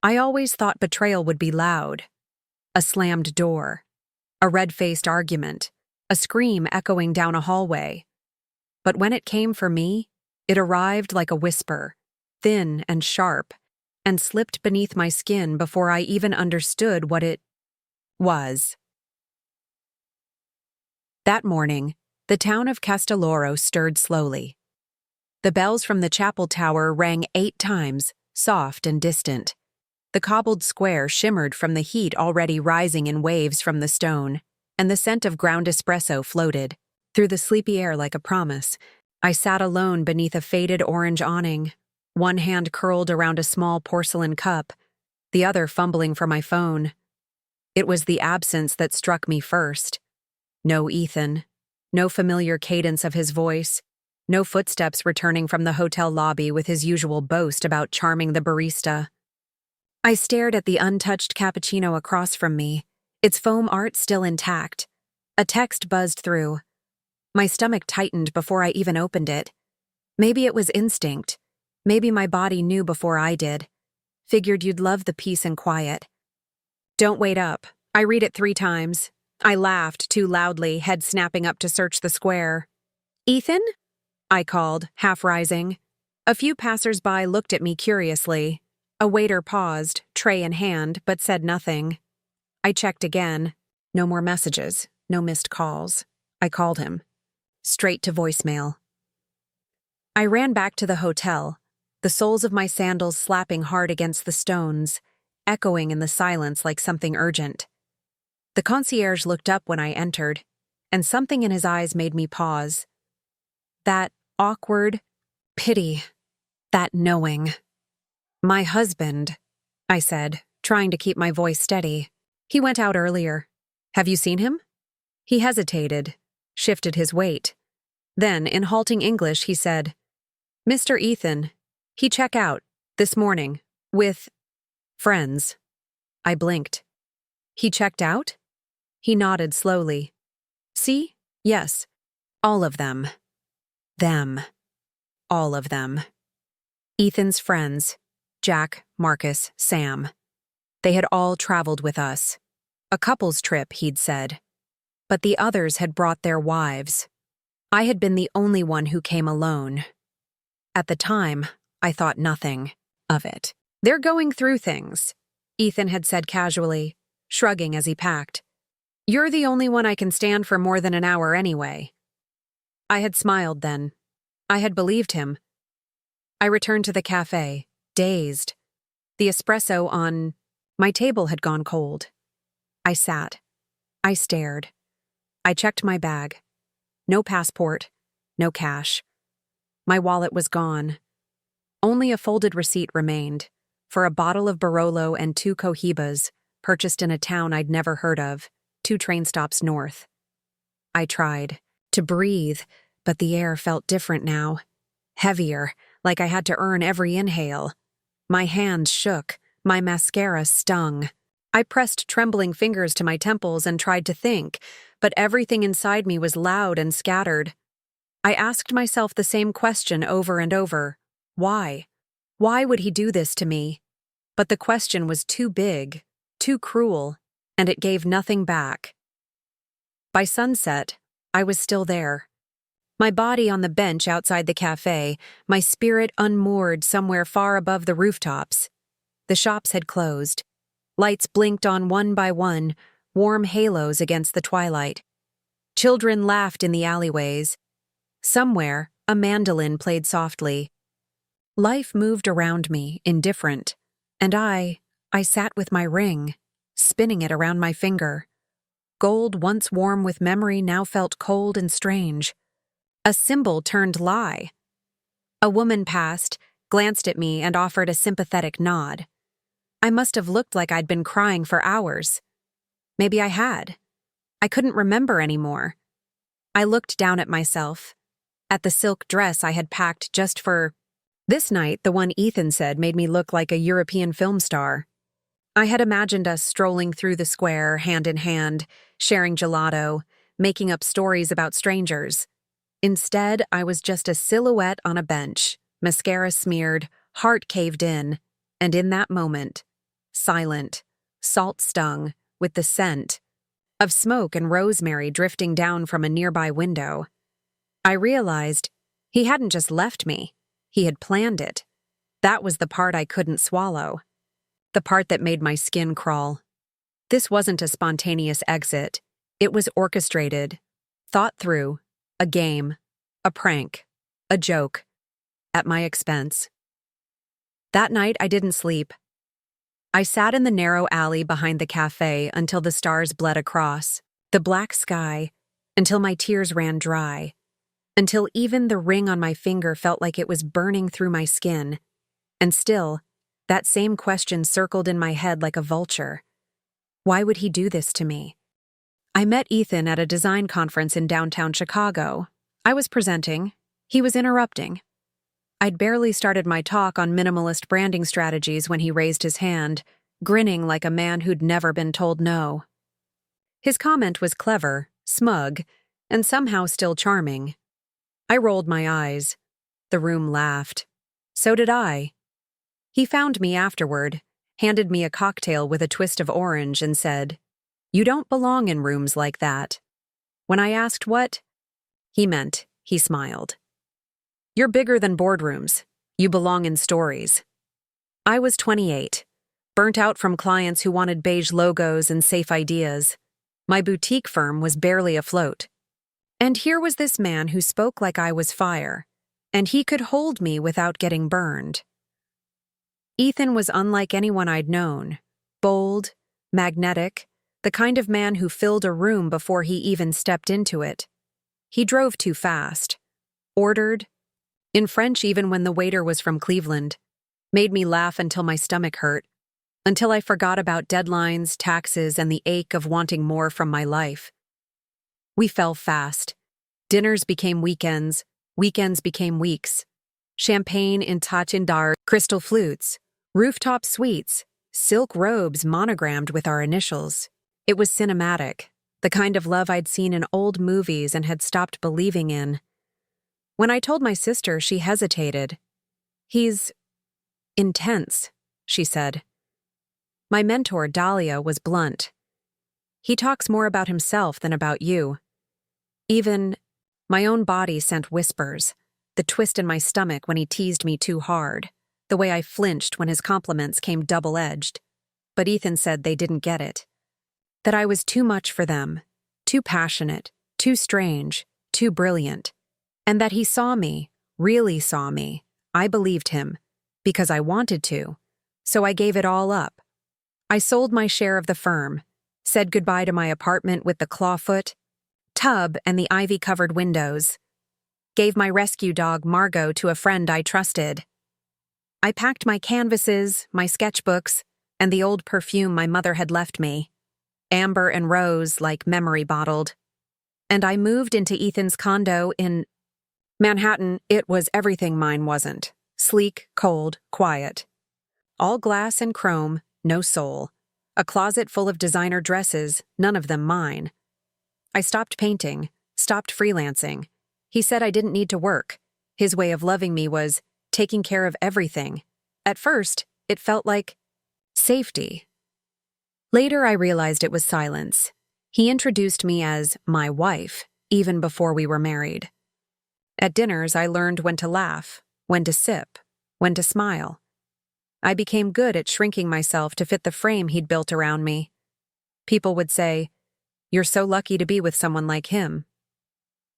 I always thought betrayal would be loud. A slammed door, a red-faced argument, a scream echoing down a hallway. But when it came for me, it arrived like a whisper, thin and sharp, and slipped beneath my skin before I even understood what it was. That morning, the town of Castelloro stirred slowly. The bells from the chapel tower rang 8 times, soft and distant. The cobbled square shimmered from the heat already rising in waves from the stone, and the scent of ground espresso floated through the sleepy air like a promise. I sat alone beneath a faded orange awning, one hand curled around a small porcelain cup, the other fumbling for my phone. It was the absence that struck me first. No Ethan, no familiar cadence of his voice, no footsteps returning from the hotel lobby with his usual boast about charming the barista. I stared at the untouched cappuccino across from me, its foam art still intact. A text buzzed through. My stomach tightened before I even opened it. Maybe it was instinct. Maybe my body knew before I did. Figured you'd love the peace and quiet. Don't wait up. I read it 3 times. I laughed too loudly, head snapping up to search the square. Ethan? I called, half rising. A few passers-by looked at me curiously. A waiter paused, tray in hand, but said nothing. I checked again. No more messages, no missed calls. I called him. Straight to voicemail. I ran back to the hotel, the soles of my sandals slapping hard against the stones, echoing in the silence like something urgent. The concierge looked up when I entered, and something in his eyes made me pause. That awkward pity, that knowing. My husband, I said, trying to keep my voice steady. He went out earlier. Have you seen him? He hesitated, shifted his weight. Then, in halting English, he said, Mr. Ethan, he check out, this morning, with friends. I blinked. He checked out? He nodded slowly. See? Yes. All of them. Them. All of them. Ethan's friends. Jack, Marcus, Sam. They had all traveled with us. A couple's trip, he'd said. But the others had brought their wives. I had been the only one who came alone. At the time, I thought nothing of it. They're going through things, Ethan had said casually, shrugging as he packed. You're the only one I can stand for more than an hour anyway. I had smiled then. I had believed him. I returned to the cafe, dazed. The espresso on my table had gone cold. I sat. I stared. I checked my bag. No passport, no cash. My wallet was gone. Only a folded receipt remained, for a bottle of Barolo and 2 Cohibas, purchased in a town I'd never heard of, 2 train stops north. I tried to breathe, but the air felt different now. Heavier, like I had to earn every inhale. My hands shook, my mascara stung. I pressed trembling fingers to my temples and tried to think, but everything inside me was loud and scattered. I asked myself the same question over and over. Why? Why would he do this to me? But the question was too big, too cruel, and it gave nothing back. By sunset, I was still there. My body on the bench outside the cafe, my spirit unmoored somewhere far above the rooftops. The shops had closed. Lights blinked on one by one, warm halos against the twilight. Children laughed in the alleyways. Somewhere, a mandolin played softly. Life moved around me, indifferent, and I sat with my ring, spinning it around my finger. Gold once warm with memory now felt cold and strange. A symbol turned lie. A woman passed, glanced at me, and offered a sympathetic nod. I must have looked like I'd been crying for hours. Maybe I had. I couldn't remember anymore. I looked down at myself, at the silk dress I had packed just for this night. The one Ethan said made me look like a European film star. I had imagined us strolling through the square, hand in hand, sharing gelato, making up stories about strangers. Instead, I was just a silhouette on a bench, mascara smeared, heart caved in, and in that moment, silent, salt-stung, with the scent of smoke and rosemary drifting down from a nearby window. I realized he hadn't just left me, he had planned it. That was the part I couldn't swallow, the part that made my skin crawl. This wasn't a spontaneous exit. It was orchestrated, thought through, a game, a prank, a joke, at my expense. That night I didn't sleep. I sat in the narrow alley behind the cafe until the stars bled across, the black sky, until my tears ran dry, until even the ring on my finger felt like it was burning through my skin. And still, that same question circled in my head like a vulture. Why would he do this to me? I met Ethan at a design conference in downtown Chicago. I was presenting. He was interrupting. I'd barely started my talk on minimalist branding strategies when he raised his hand, grinning like a man who'd never been told no. His comment was clever, smug, and somehow still charming. I rolled my eyes. The room laughed. So did I. He found me afterward, handed me a cocktail with a twist of orange, and said, "You don't belong in rooms like that." When I asked what he meant, he smiled. "You're bigger than boardrooms. You belong in stories." I was 28, burnt out from clients who wanted beige logos and safe ideas. My boutique firm was barely afloat. And here was this man who spoke like I was fire, and he could hold me without getting burned. Ethan was unlike anyone I'd known. Bold, magnetic, the kind of man who filled a room before he even stepped into it. He drove too fast, ordered, in French even when the waiter was from Cleveland, made me laugh until my stomach hurt, until I forgot about deadlines, taxes, and the ache of wanting more from my life. We fell fast. Dinners became weekends, weekends became weeks. Champagne in tachendar, crystal flutes, rooftop suites, silk robes monogrammed with our initials. It was cinematic, the kind of love I'd seen in old movies and had stopped believing in. When I told my sister, she hesitated. "He's intense," she said. My mentor, Dahlia, was blunt. "He talks more about himself than about you." Even my own body sent whispers, the twist in my stomach when he teased me too hard, the way I flinched when his compliments came double-edged. But Ethan said they didn't get it. That I was too much for them, too passionate, too strange, too brilliant. And that he saw me, really saw me. I believed him, because I wanted to. So I gave it all up. I sold my share of the firm, said goodbye to my apartment with the clawfoot, tub and the ivy-covered windows, gave my rescue dog Margot to a friend I trusted. I packed my canvases, my sketchbooks, and the old perfume my mother had left me, amber and rose like memory bottled. And I moved into Ethan's condo in Manhattan. It was everything mine wasn't. Sleek, cold, quiet. All glass and chrome, no soul. A closet full of designer dresses, none of them mine. I stopped painting, stopped freelancing. He said I didn't need to work. His way of loving me was taking care of everything. At first, it felt like safety. Later, I realized it was silence. He introduced me as my wife, even before we were married. At dinners, I learned when to laugh, when to sip, when to smile. I became good at shrinking myself to fit the frame he'd built around me. People would say, "You're so lucky to be with someone like him."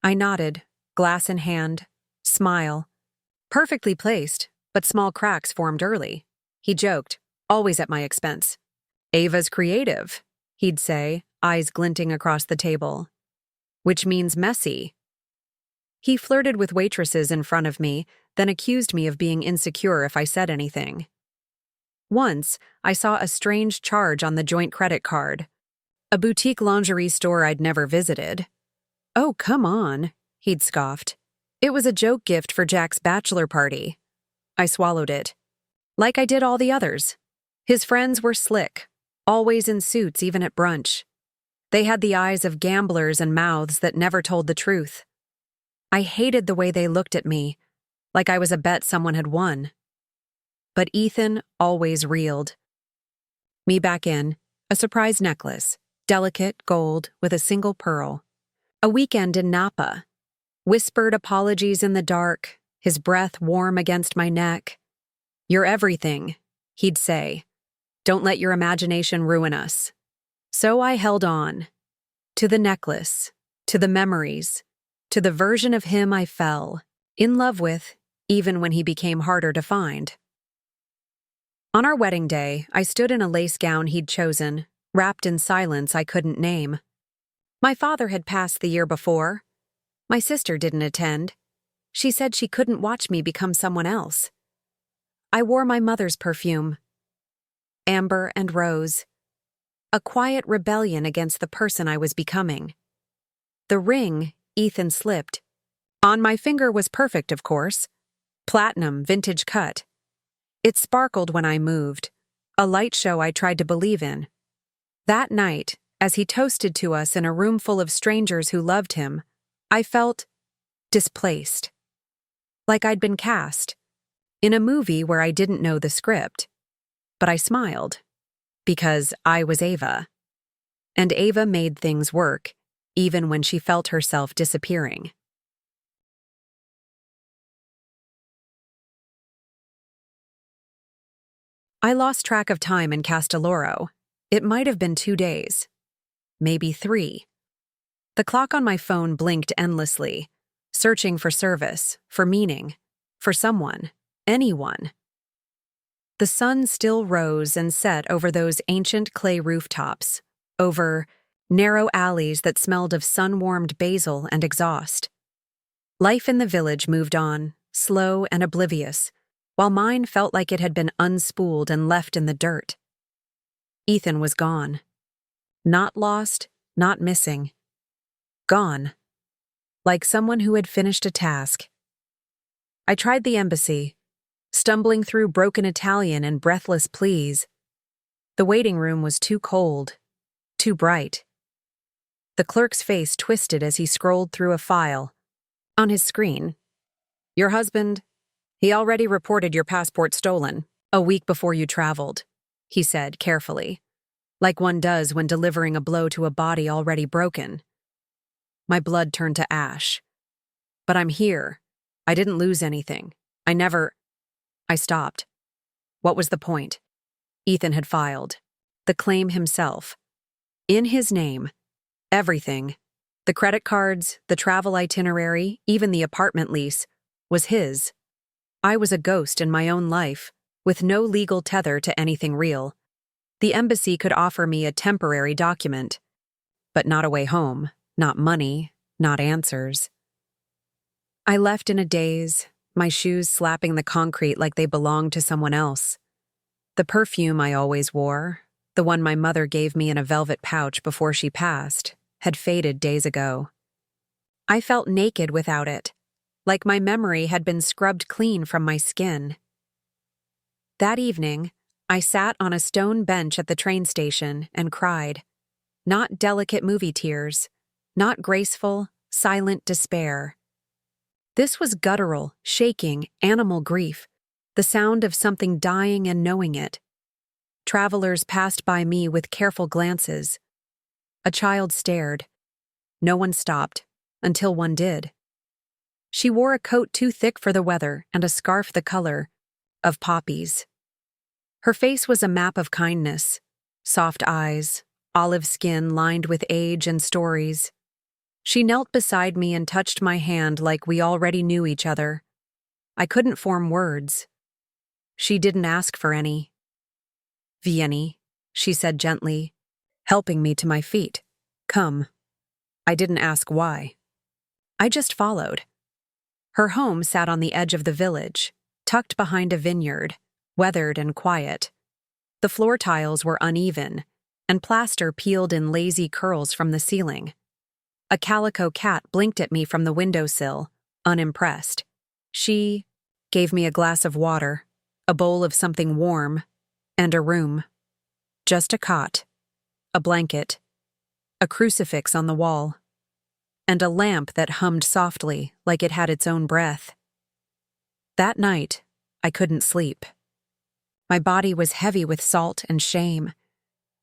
I nodded, glass in hand, smile. Perfectly placed, but small cracks formed early. He joked, always at my expense. "Ava's creative," he'd say, eyes glinting across the table. "Which means messy." He flirted with waitresses in front of me, then accused me of being insecure if I said anything. Once, I saw a strange charge on the joint credit card. A boutique lingerie store I'd never visited. "Oh, come on," he'd scoffed. "It was a joke gift for Jack's bachelor party." I swallowed it. Like I did all the others. His friends were slick, always in suits even at brunch. They had the eyes of gamblers and mouths that never told the truth. I hated the way they looked at me, like I was a bet someone had won. But Ethan always reeled. Me back in, a surprise necklace, delicate gold with a single pearl. A weekend in Napa. Whispered apologies in the dark, his breath warm against my neck. "You're everything," he'd say. "Don't let your imagination ruin us." So I held on. To the necklace, to the memories, to the version of him I fell in love with, even when he became harder to find. On our wedding day, I stood in a lace gown he'd chosen, wrapped in silence I couldn't name. My father had passed the year before. My sister didn't attend. She said she couldn't watch me become someone else. I wore my mother's perfume, amber and rose, a quiet rebellion against the person I was becoming. The ring Ethan slipped. On my finger was perfect, of course. Platinum, vintage cut. It sparkled when I moved, a light show I tried to believe in. That night, as he toasted to us in a room full of strangers who loved him, I felt displaced. Like I'd been cast in a movie where I didn't know the script. But I smiled, because I was Ava. And Ava made things work, even when she felt herself disappearing. I lost track of time in Castelloro. It might have been 2 days. Maybe 3. The clock on my phone blinked endlessly, searching for service, for meaning, for someone, anyone. The sun still rose and set over those ancient clay rooftops, over narrow alleys that smelled of sun-warmed basil and exhaust. Life in the village moved on, slow and oblivious, while mine felt like it had been unspooled and left in the dirt. Ethan was gone. Not lost, not missing. Gone. Like someone who had finished a task. I tried the embassy, stumbling through broken Italian and breathless pleas. The waiting room was too cold, too bright. The clerk's face twisted as he scrolled through a file. On his screen, "Your husband, he already reported your passport stolen, a week before you traveled," he said carefully, like one does when delivering a blow to a body already broken. My blood turned to ash. "But I'm here. I didn't lose anything. I stopped. What was the point? Ethan had filed. The claim himself. In his name. Everything. The credit cards, the travel itinerary, even the apartment lease, was his. I was a ghost in my own life, with no legal tether to anything real. The embassy could offer me a temporary document, but not a way home, not money, not answers. I left in a daze, my shoes slapping the concrete like they belonged to someone else. The perfume I always wore, the one my mother gave me in a velvet pouch before she passed, had faded days ago. I felt naked without it, like my memory had been scrubbed clean from my skin. That evening, I sat on a stone bench at the train station and cried. Not delicate movie tears, not graceful, silent despair. This was guttural, shaking, animal grief, the sound of something dying and knowing it. Travelers passed by me with careful glances. A child stared. No one stopped, until one did. She wore a coat too thick for the weather and a scarf the color of poppies. Her face was a map of kindness, soft eyes, olive skin lined with age and stories. She knelt beside me and touched my hand like we already knew each other. I couldn't form words. She didn't ask for any. "Vieni," she said gently, helping me to my feet. "Come." I didn't ask why. I just followed. Her home sat on the edge of the village, tucked behind a vineyard, weathered and quiet. The floor tiles were uneven, and plaster peeled in lazy curls from the ceiling. A calico cat blinked at me from the windowsill, unimpressed. She gave me a glass of water, a bowl of something warm, and a room. Just a cot, a blanket, a crucifix on the wall, and a lamp that hummed softly like it had its own breath. That night, I couldn't sleep. My body was heavy with salt and shame,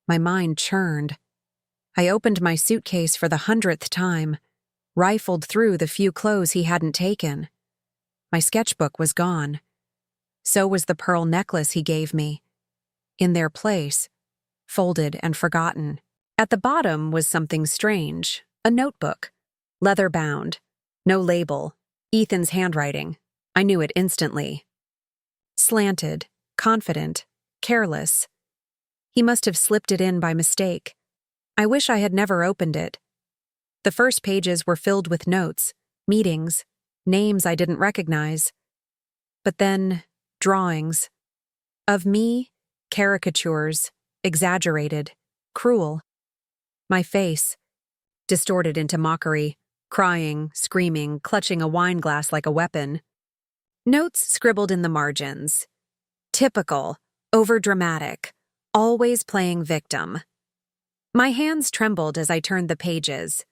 My mind churned. I opened my suitcase for the 100th time, rifled through the few clothes he hadn't taken. My sketchbook was gone. So was the pearl necklace he gave me. In their place, folded and forgotten. At the bottom was something strange, a notebook, leather-bound, no label, Ethan's handwriting. I knew it instantly. Slanted, confident, careless. He must have slipped it in by mistake. I wish I had never opened it. The first pages were filled with notes, meetings, names I didn't recognize. But then, drawings. Of me, caricatures, exaggerated, cruel. My face, distorted into mockery, crying, screaming, clutching a wine glass like a weapon. Notes scribbled in the margins. Typical, overdramatic, always playing victim. My hands trembled as I turned the pages.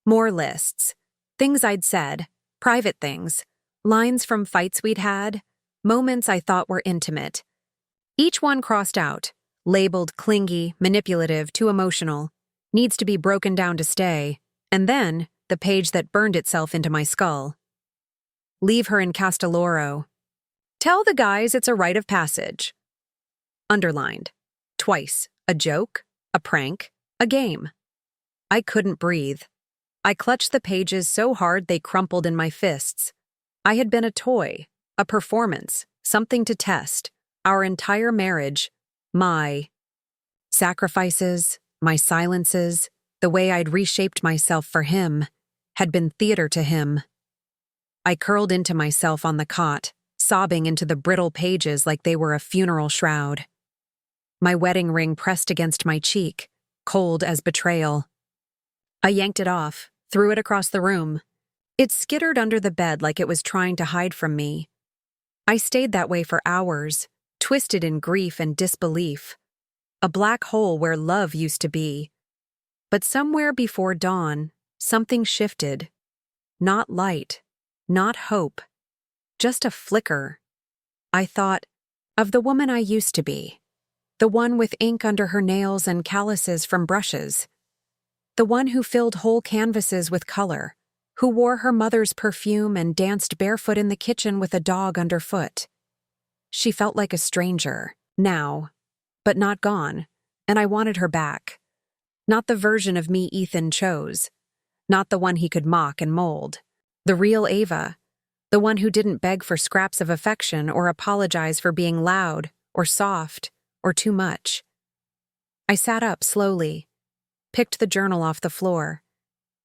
More lists. Things I'd said, private things, lines from fights we'd had, moments I thought were intimate. Each one crossed out, labeled clingy, manipulative, too emotional, needs to be broken down to stay, and then the page that burned itself into my skull. Leave her in Castelloro. Tell the guys it's a rite of passage. Underlined. Twice. A joke, a prank, a game. I couldn't breathe. I clutched the pages so hard they crumpled in my fists. I had been a toy, a performance, something to test. Our entire marriage, my sacrifices, my silences, the way I'd reshaped myself for him, had been theater to him. I curled into myself on the cot, sobbing into the brittle pages like they were a funeral shroud. My wedding ring pressed against my cheek, cold as betrayal. I yanked it off, threw it across the room. It skittered under the bed like it was trying to hide from me. I stayed that way for hours, twisted in grief and disbelief. A black hole where love used to be. But somewhere before dawn, something shifted. Not light, not hope, just a flicker. I thought of the woman I used to be. The one with ink under her nails and calluses from brushes. The one who filled whole canvases with color, who wore her mother's perfume and danced barefoot in the kitchen with a dog underfoot. She felt like a stranger, now, but not gone, and I wanted her back. Not the version of me Ethan chose. Not the one he could mock and mold. The real Ava. The one who didn't beg for scraps of affection or apologize for being loud or soft or too much. I sat up slowly, picked the journal off the floor.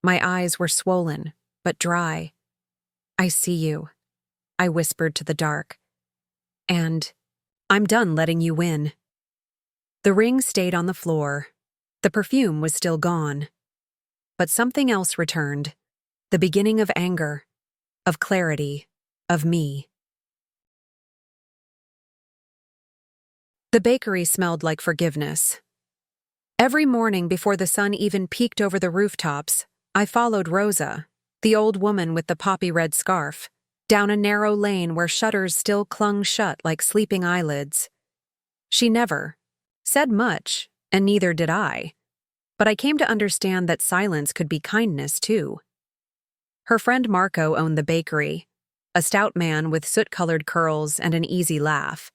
My eyes were swollen, but dry. I see you, I whispered to the dark. And I'm done letting you win. The ring stayed on the floor. The perfume was still gone. But something else returned. The beginning of anger, of clarity, of me. The bakery smelled like forgiveness. Every morning before the sun even peeked over the rooftops, I followed Rosa, the old woman with the poppy-red scarf, down a narrow lane where shutters still clung shut like sleeping eyelids. She never said much, and neither did I. But I came to understand that silence could be kindness, too. Her friend Marco owned the bakery, a stout man with soot-colored curls and an easy laugh.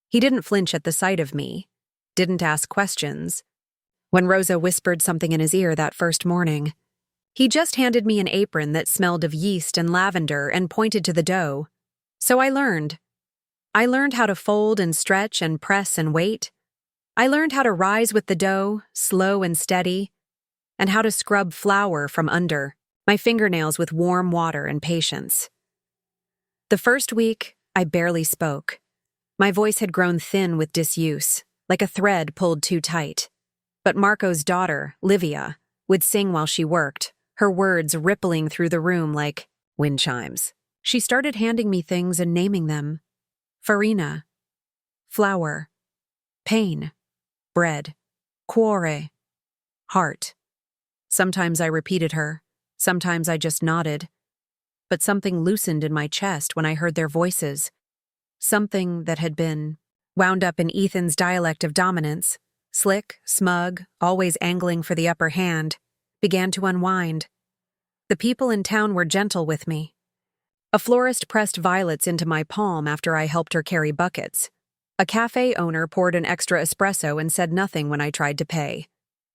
He didn't flinch at the sight of me, didn't ask questions. When Rosa whispered something in his ear that first morning, he just handed me an apron that smelled of yeast and lavender and pointed to the dough. So I learned. I learned how to fold and stretch and press and wait. I learned how to rise with the dough, slow and steady, and how to scrub flour from under my fingernails with warm water and patience. The first week, I barely spoke. My voice had grown thin with disuse, like a thread pulled too tight. But Marco's daughter, Livia, would sing while she worked, her words rippling through the room like wind chimes. She started handing me things and naming them. Farina, flour, pain, bread, cuore, heart. Sometimes I repeated her, sometimes I just nodded. But something loosened in my chest when I heard their voices. Something that had been wound up in Ethan's dialect of dominance, slick, smug, always angling for the upper hand, began to unwind. The people in town were gentle with me. A florist pressed violets into my palm after I helped her carry buckets. A cafe owner poured an extra espresso and said nothing when I tried to pay.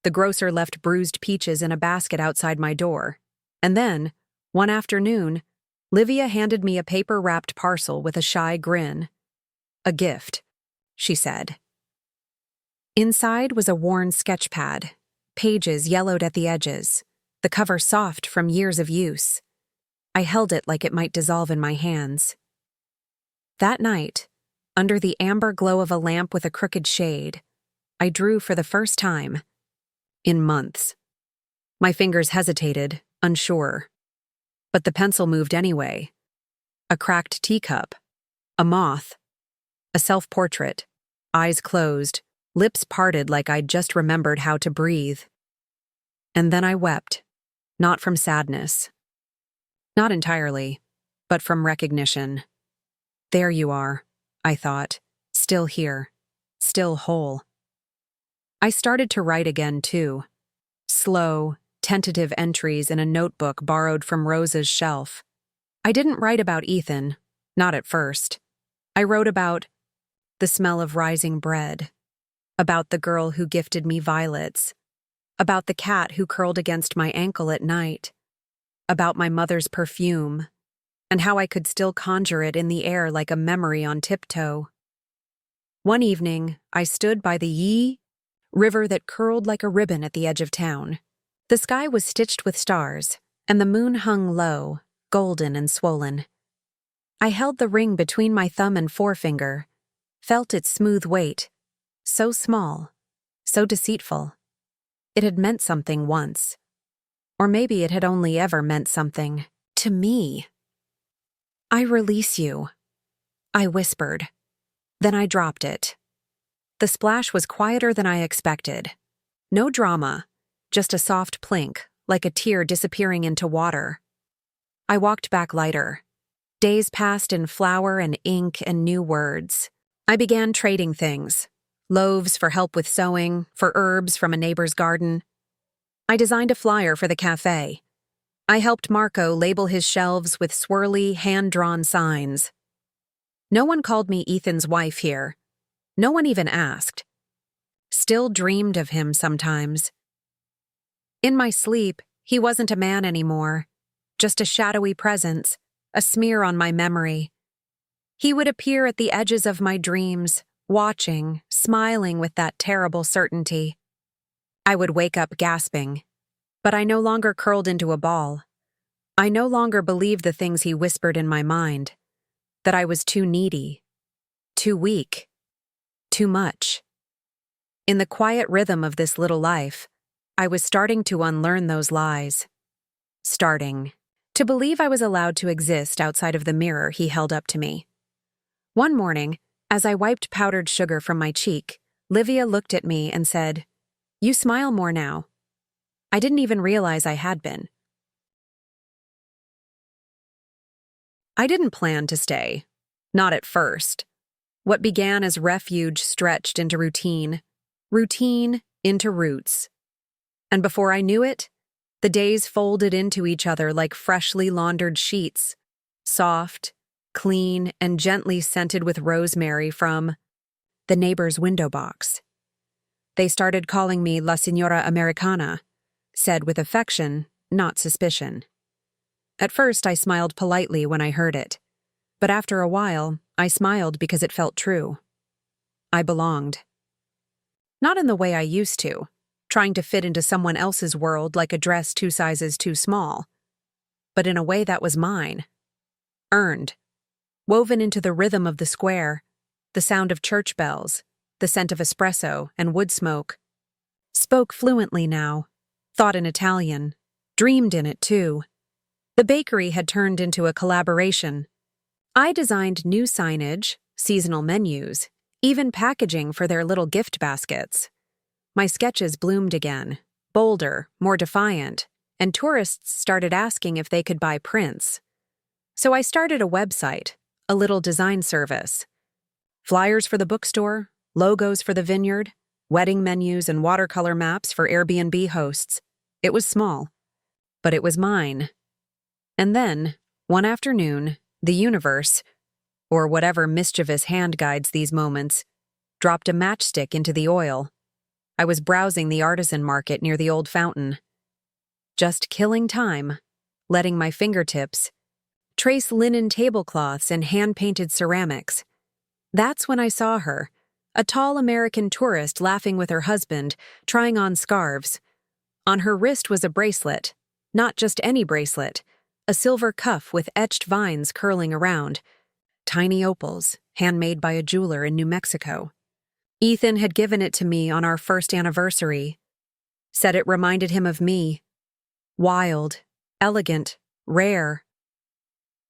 The grocer left bruised peaches in a basket outside my door. And then, one afternoon, Livia handed me a paper-wrapped parcel with a shy grin. "A gift," she said. Inside was a worn sketch pad, pages yellowed at the edges, the cover soft from years of use. I held it like it might dissolve in my hands. That night, under the amber glow of a lamp with a crooked shade, I drew for the first time in months. My fingers hesitated, unsure. But the pencil moved anyway. A cracked teacup, a moth, a self-portrait, eyes closed, lips parted like I'd just remembered how to breathe. And then I wept, not from sadness. Not entirely, but from recognition. There you are, I thought, still here, still whole. I started to write again, too. Slow, tentative entries in a notebook borrowed from Rosa's shelf. I didn't write about Ethan, not at first. I wrote about the smell of rising bread, about the girl who gifted me violets, about the cat who curled against my ankle at night, about my mother's perfume, and how I could still conjure it in the air like a memory on tiptoe. One evening, I stood by the Yee river that curled like a ribbon at the edge of town. The sky was stitched with stars, and the moon hung low, golden and swollen. I held the ring between my thumb and forefinger, felt its smooth weight, so small, so deceitful. It had meant something once. Or maybe it had only ever meant something to me. "I release you," I whispered. Then I dropped it. The splash was quieter than I expected. No drama, just a soft plink, like a tear disappearing into water. I walked back lighter. Days passed in flour and ink and new words. I began trading things. Loaves for help with sewing, for herbs from a neighbor's garden. I designed a flyer for the cafe. I helped Marco label his shelves with swirly, hand-drawn signs. No one called me Ethan's wife here. No one even asked. Still dreamed of him sometimes. In my sleep, he wasn't a man anymore, just a shadowy presence, a smear on my memory. He would appear at the edges of my dreams, watching, smiling with that terrible certainty. I would wake up gasping, but I no longer curled into a ball. I no longer believed the things he whispered in my mind, that I was too needy, too weak, too much. In the quiet rhythm of this little life, I was starting to unlearn those lies. Starting to believe I was allowed to exist outside of the mirror he held up to me. One morning, as I wiped powdered sugar from my cheek, Livia looked at me and said, "You smile more now." I didn't even realize I had been. I didn't plan to stay. Not at first. What began as refuge stretched into routine. Routine into roots. And before I knew it, the days folded into each other like freshly laundered sheets. Soft, clean, and gently scented with rosemary from the neighbor's window box. They started calling me La Señora Americana, said with affection, not suspicion. At first, I smiled politely when I heard it, but after a while, I smiled because it felt true. I belonged. Not in the way I used to, trying to fit into someone else's world like a dress 2 sizes too small, but in a way that was mine. Earned. Woven into the rhythm of the square, the sound of church bells, the scent of espresso and wood smoke. Spoke fluently now, thought in Italian, dreamed in it too. The bakery had turned into a collaboration. I designed new signage, seasonal menus, even packaging for their little gift baskets. My sketches bloomed again, bolder, more defiant, and tourists started asking if they could buy prints. So I started a website, a little design service. Flyers for the bookstore, logos for the vineyard, wedding menus and watercolor maps for Airbnb hosts. It was small, but it was mine. And then, one afternoon, the universe, or whatever mischievous hand guides these moments, dropped a matchstick into the oil. I was browsing the artisan market near the old fountain. Just killing time, letting my fingertips trace linen tablecloths and hand-painted ceramics. That's when I saw her, a tall American tourist laughing with her husband, trying on scarves. On her wrist was a bracelet, not just any bracelet, a silver cuff with etched vines curling around, tiny opals, handmade by a jeweler in New Mexico. Ethan had given it to me on our first anniversary, said it reminded him of me. Wild, elegant, rare.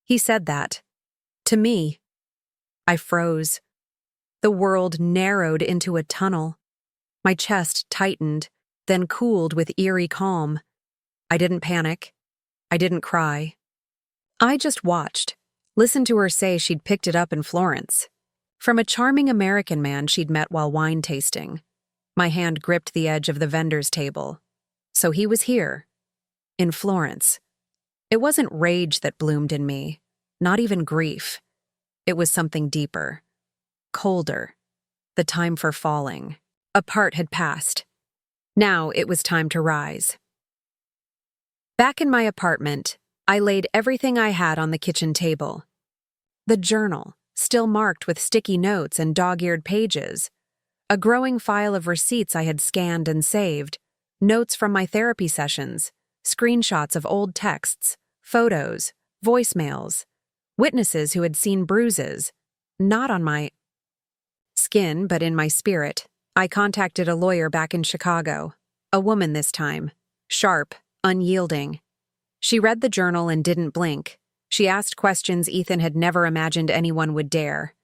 He said that. To me. I froze. The world narrowed into a tunnel. My chest tightened, then cooled with eerie calm. I didn't panic. I didn't cry. I just watched, listened to her say she'd picked it up in Florence. From a charming American man she'd met while wine tasting. My hand gripped the edge of the vendor's table. So he was here. In Florence. It wasn't rage that bloomed in me, not even grief. It was something deeper. Colder. The time for falling. A part had passed. Now it was time to rise. Back in my apartment, I laid everything I had on the kitchen table. The journal, still marked with sticky notes and dog-eared pages. A growing file of receipts I had scanned and saved. Notes from my therapy sessions. Screenshots of old texts, photos, voicemails. Witnesses who had seen bruises. Not on my skin, but in my spirit. I contacted a lawyer back in Chicago. A woman this time. Sharp, unyielding. She read the journal and didn't blink. She asked questions Ethan had never imagined anyone would dare.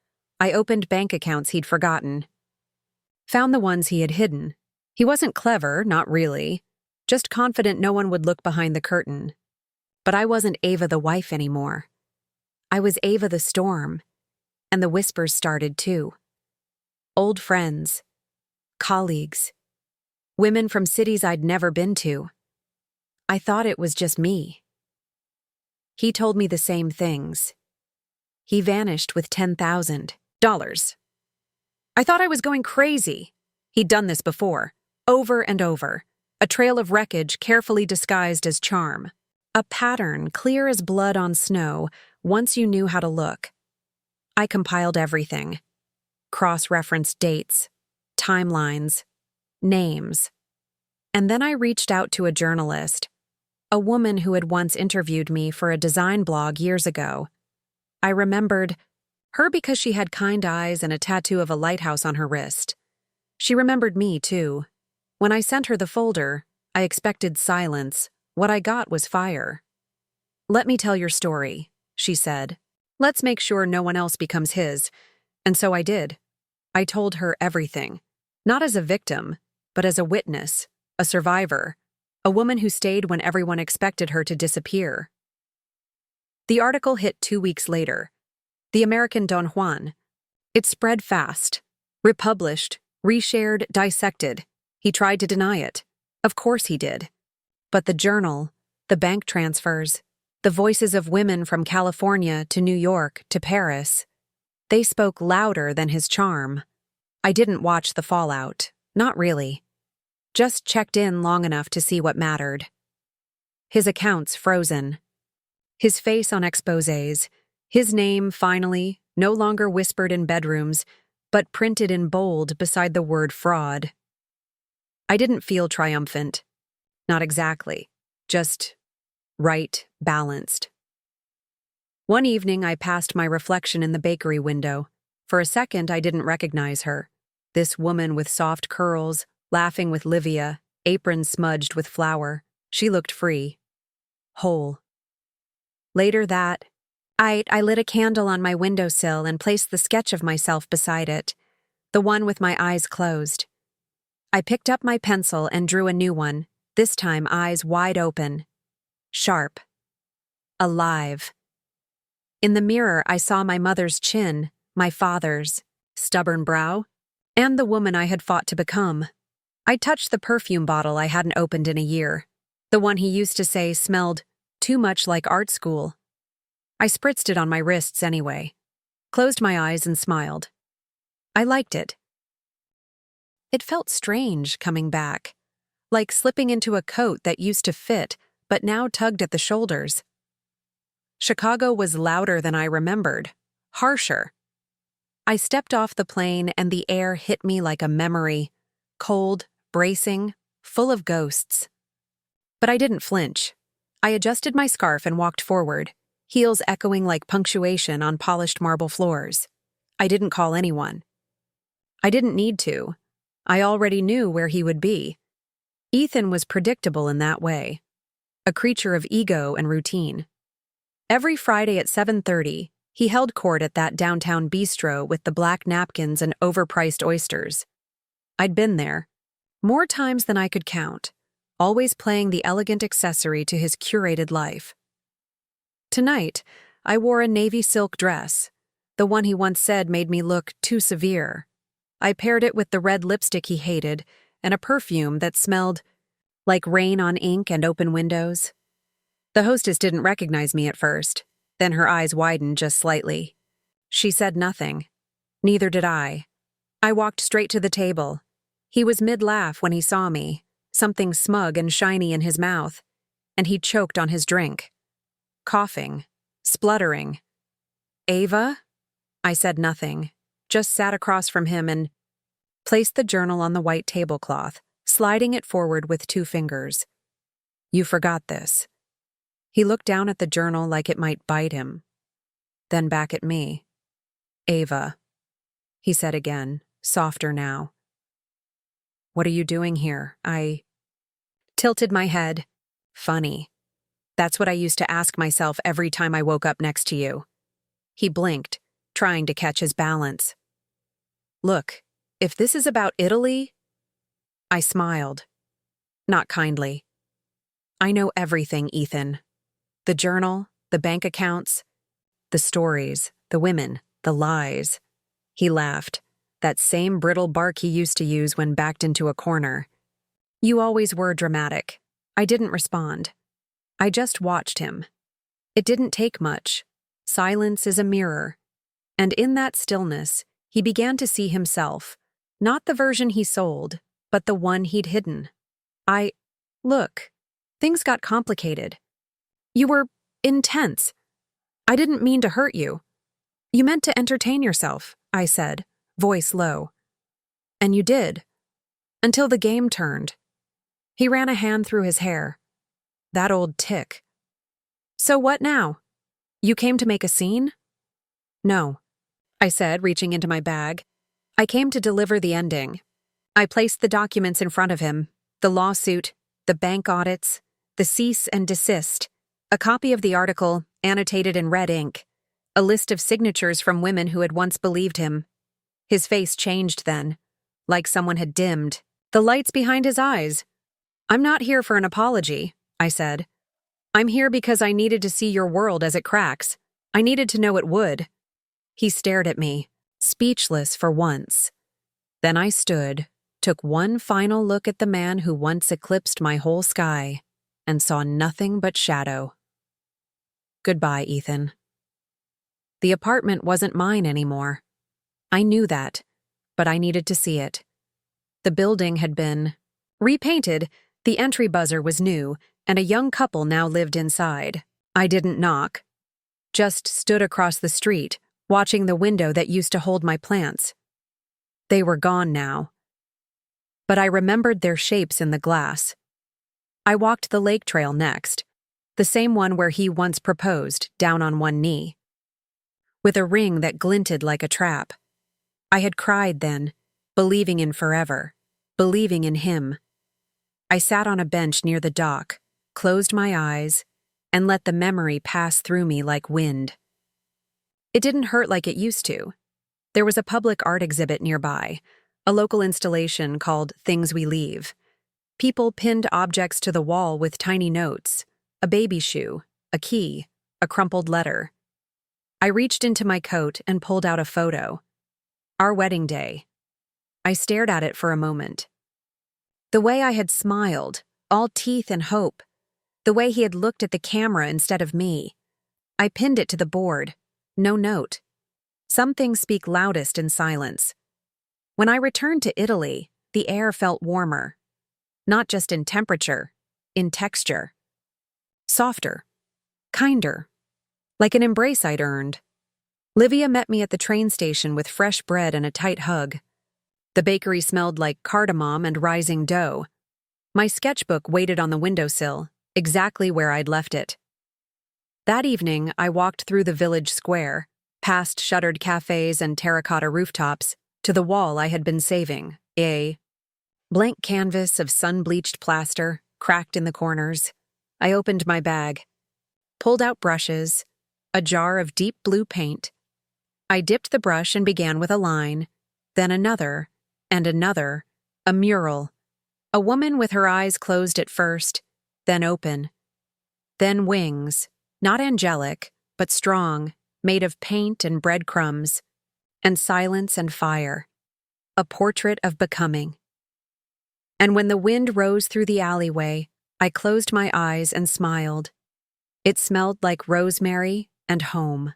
I opened bank accounts he'd forgotten. Found the ones he had hidden. He wasn't clever, not really. Just confident no one would look behind the curtain. But I wasn't Ava the wife anymore. I was Ava the storm. And the whispers started too. Old friends. Colleagues. Women from cities I'd never been to. I thought it was just me. He told me the same things. He vanished with $10,000. I thought I was going crazy. He'd done this before, over and over. A trail of wreckage carefully disguised as charm. A pattern clear as blood on snow once you knew how to look. I compiled everything. Cross-referenced dates, timelines, names. And then I reached out to a journalist, a woman who had once interviewed me for a design blog years ago. I remembered her because she had kind eyes and a tattoo of a lighthouse on her wrist. She remembered me, too. When I sent her the folder, I expected silence. What I got was fire. "Let me tell your story," she said. "Let's make sure no one else becomes his." And so I did. I told her everything. Not as a victim, but as a witness, a survivor, a woman who stayed when everyone expected her to disappear. The article hit 2 weeks later. The American Don Juan. It spread fast. Republished, reshared, dissected. He tried to deny it. Of course he did. But the journal, the bank transfers, the voices of women from California to New York to Paris, they spoke louder than his charm. I didn't watch the fallout. Not really. Just checked in long enough to see what mattered. His accounts frozen. His face on exposés. His name, finally, no longer whispered in bedrooms, but printed in bold beside the word fraud. I didn't feel triumphant. Not exactly. Just right, balanced. One evening, I passed my reflection in the bakery window. For a second, I didn't recognize her. This woman with soft curls, laughing with Livia, apron smudged with flour. She looked free. Whole. Later I lit a candle on my windowsill and placed the sketch of myself beside it, the one with my eyes closed. I picked up my pencil and drew a new one, this time eyes wide open. Sharp. Alive. In the mirror, I saw my mother's chin, my father's stubborn brow, and the woman I had fought to become. I touched the perfume bottle I hadn't opened in a year, the one he used to say smelled too much like art school. I spritzed it on my wrists anyway, closed my eyes and smiled. I liked it. It felt strange coming back, like slipping into a coat that used to fit but now tugged at the shoulders. Chicago was louder than I remembered, harsher. I stepped off the plane and the air hit me like a memory, cold, bracing, full of ghosts. But I didn't flinch. I adjusted my scarf and walked forward, heels echoing like punctuation on polished marble floors. I didn't call anyone. I didn't need to. I already knew where he would be. Ethan was predictable in that way, a creature of ego and routine. Every Friday at 7:30, he held court at that downtown bistro with the black napkins and overpriced oysters. I'd been there, more times than I could count, always playing the elegant accessory to his curated life. Tonight, I wore a navy silk dress, the one he once said made me look too severe. I paired it with the red lipstick he hated and a perfume that smelled like rain on ink and open windows. The hostess didn't recognize me at first, then her eyes widened just slightly. She said nothing. Neither did I. I walked straight to the table. He was mid-laugh when he saw me, something smug and shiny in his mouth, and he choked on his drink. Coughing, spluttering. "Ava?" I said nothing, just sat across from him and placed the journal on the white tablecloth, sliding it forward with 2 fingers. "You forgot this." He looked down at the journal like it might bite him, then back at me. "Ava," he said again, softer now. "What are you doing here?" I tilted my head. "Funny. That's what I used to ask myself every time I woke up next to you." He blinked, trying to catch his balance. "Look, if this is about Italy..." I smiled. Not kindly. "I know everything, Ethan. The journal, the bank accounts, the stories, the women, the lies." He laughed, that same brittle bark he used to use when backed into a corner. "You always were dramatic." I didn't respond. I just watched him. It didn't take much. Silence is a mirror. And in that stillness, he began to see himself, not the version he sold, but the one he'd hidden. Look, things got complicated. You were intense. I didn't mean to hurt you. You meant to entertain yourself, I said, voice low. And you did. Until the game turned. He ran a hand through his hair. That old tick. "So what now? You came to make a scene?" "No," I said, reaching into my bag. "I came to deliver the ending." I placed the documents in front of him, the lawsuit, the bank audits, the cease and desist, a copy of the article, annotated in red ink, a list of signatures from women who had once believed him. His face changed then, like someone had dimmed the lights behind his eyes. "I'm not here for an apology," I said. "I'm here because I needed to see your world as it cracks. I needed to know it would." He stared at me, speechless for once. Then I stood, took one final look at the man who once eclipsed my whole sky, and saw nothing but shadow. Goodbye, Ethan. The apartment wasn't mine anymore. I knew that, but I needed to see it. The building had been repainted, the entry buzzer was new, and a young couple now lived inside. I didn't knock, just stood across the street, watching the window that used to hold my plants. They were gone now, but I remembered their shapes in the glass. I walked the lake trail next, the same one where he once proposed, down on one knee, with a ring that glinted like a trap. I had cried then, believing in forever, believing in him. I sat on a bench near the dock, closed my eyes, and let the memory pass through me like wind. It didn't hurt like it used to. There was a public art exhibit nearby, a local installation called Things We Leave. People pinned objects to the wall with tiny notes, a baby shoe, a key, a crumpled letter. I reached into my coat and pulled out a photo. Our wedding day. I stared at it for a moment. The way I had smiled, all teeth and hope. The way he had looked at the camera instead of me. I pinned it to the board. No note. Some things speak loudest in silence. When I returned to Italy, the air felt warmer. Not just in temperature, in texture. Softer. Kinder. Like an embrace I'd earned. Livia met me at the train station with fresh bread and a tight hug. The bakery smelled like cardamom and rising dough. My sketchbook waited on the windowsill, exactly where I'd left it. That evening, I walked through the village square, past shuttered cafes and terracotta rooftops, to the wall I had been saving, a blank canvas of sun-bleached plaster, cracked in the corners. I opened my bag, pulled out brushes, a jar of deep blue paint. I dipped the brush and began with a line, then another, and another, a mural. A woman with her eyes closed at first, then open. Then wings, not angelic, but strong, made of paint and breadcrumbs, and silence and fire. A portrait of becoming. And when the wind rose through the alleyway, I closed my eyes and smiled. It smelled like rosemary and home.